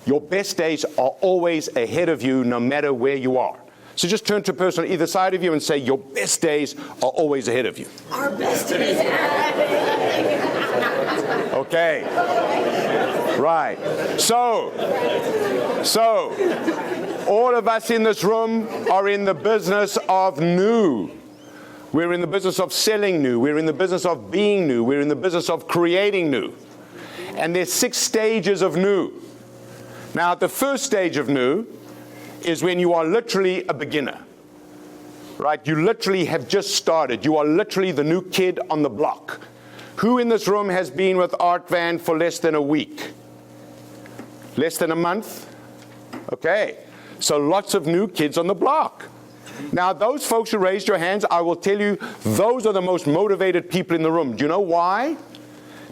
Your best days are always ahead of you, no matter where you are. So just turn to a person on either side of you and say, your best days are always ahead of you. Our best days. Okay. Right. So, all of us in this room are in the business of new. We're in the business of selling new. We're in the business of being new. We're in the business of creating new. And there's 6 stages of new. Now, the first stage of new is when you are literally a beginner, right? You literally have just started. You are literally the new kid on the block. Who in this room has been with Art Van for less than a week? Less than a month? Okay. So lots of new kids on the block. Now, those folks who raised your hands, I will tell you, those are the most motivated people in the room. Do you know why?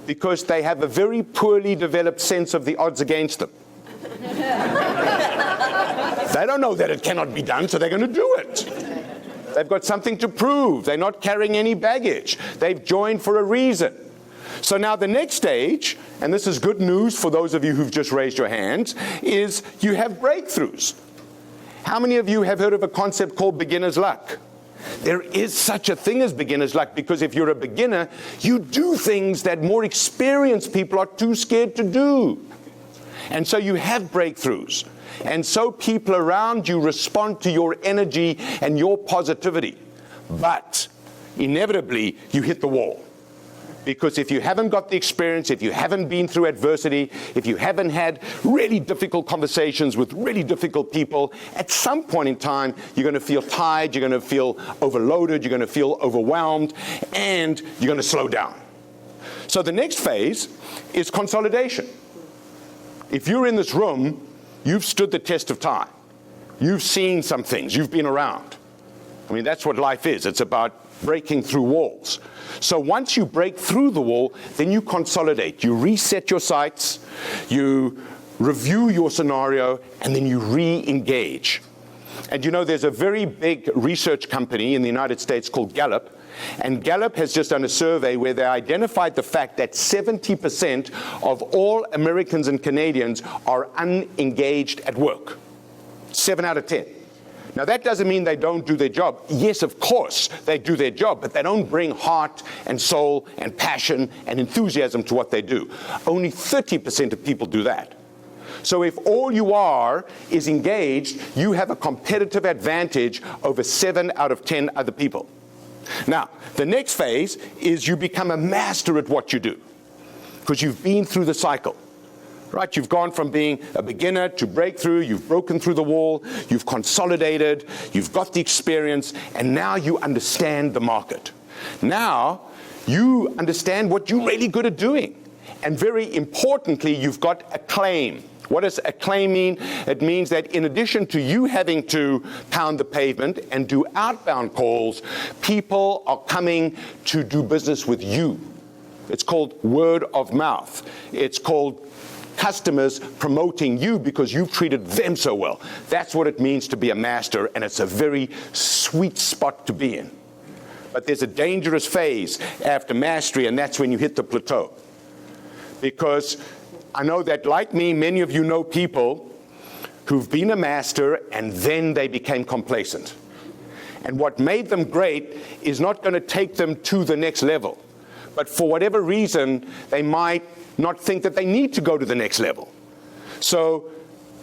Because they have a very poorly developed sense of the odds against them. They don't know that it cannot be done, so they're going to do it. They've got something to prove. They're not carrying any baggage. They've joined for a reason. So now the next stage, and this is good news for those of you who've just raised your hands, is you have breakthroughs. How many of you have heard of a concept called beginner's luck? There is such a thing as beginner's luck, because if you're a beginner, you do things that more experienced people are too scared to do. And so you have breakthroughs. And so people around you respond to your energy and your positivity. But inevitably, you hit the wall. Because if you haven't got the experience, if you haven't been through adversity, if you haven't had really difficult conversations with really difficult people, at some point in time, you're going to feel tired, you're going to feel overloaded, you're going to feel overwhelmed, and you're going to slow down. So the next phase is consolidation. If you're in this room, you've stood the test of time. You've seen some things. You've been around. I mean, that's what life is. It's about breaking through walls. So once you break through the wall, then you consolidate. You reset your sights, you review your scenario, and then you re-engage. And you know, there's a very big research company in the United States called Gallup, and Gallup has just done a survey where they identified the fact that 70% of all Americans and Canadians are unengaged at work. 7 out of 10. Now, that doesn't mean they don't do their job. Yes, of course, they do their job, but they don't bring heart and soul and passion and enthusiasm to what they do. Only 30% of people do that. So if all you are is engaged, you have a competitive advantage over 7 out of 10 other people. Now, the next phase is you become a master at what you do, because you've been through the cycle, right? You've gone from being a beginner to breakthrough, you've broken through the wall, you've consolidated, you've got the experience, and now you understand the market. Now, you understand what you're really good at doing. And very importantly, you've got acclaim. What does acclaim mean? It means that in addition to you having to pound the pavement and do outbound calls, people are coming to do business with you. It's called word of mouth. It's called customers promoting you because you've treated them so well. That's what it means to be a master, and it's a very sweet spot to be in. But there's a dangerous phase after mastery, and that's when you hit the plateau. Because I know that, like me, many of you know people who've been a master and then they became complacent. And what made them great is not going to take them to the next level. But for whatever reason, they might not think that they need to go to the next level. So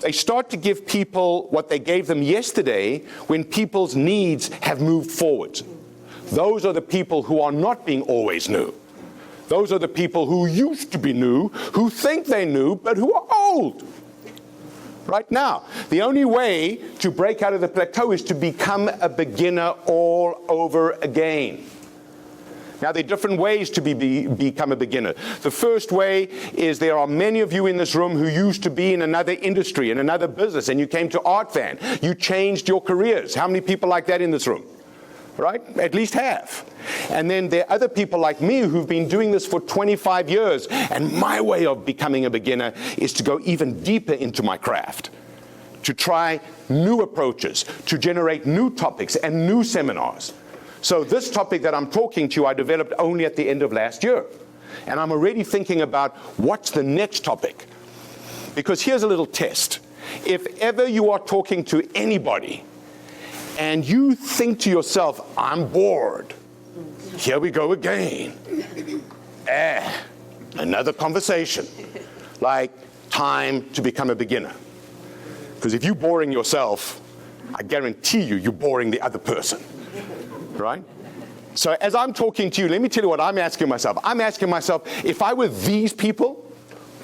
they start to give people what they gave them yesterday when people's needs have moved forward. Those are the people who are not being always new. Those are the people who used to be new, who think they knew, but who are old. Right now, the only way to break out of the plateau is to become a beginner all over again. Now, there are different ways to become a beginner. The first way is there are many of you in this room who used to be in another industry, in another business, and you came to Art Van. You changed your careers. How many people like that in this room? Right? At least half. And then there are other people like me who've been doing this for 25 years, and my way of becoming a beginner is to go even deeper into my craft, to try new approaches, to generate new topics and new seminars. So this topic that I'm talking to you, I developed only at the end of last year. And I'm already thinking about what's the next topic. Because here's a little test. If ever you are talking to anybody and you think to yourself, I'm bored, here we go again. Another conversation. Like, time to become a beginner. Because if you're boring yourself, I guarantee you, you're boring the other person. Right? So as I'm talking to you, let me tell you what I'm asking myself. I'm asking myself, if I were these people,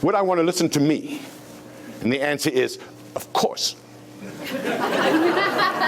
would I want to listen to me? And the answer is, of course.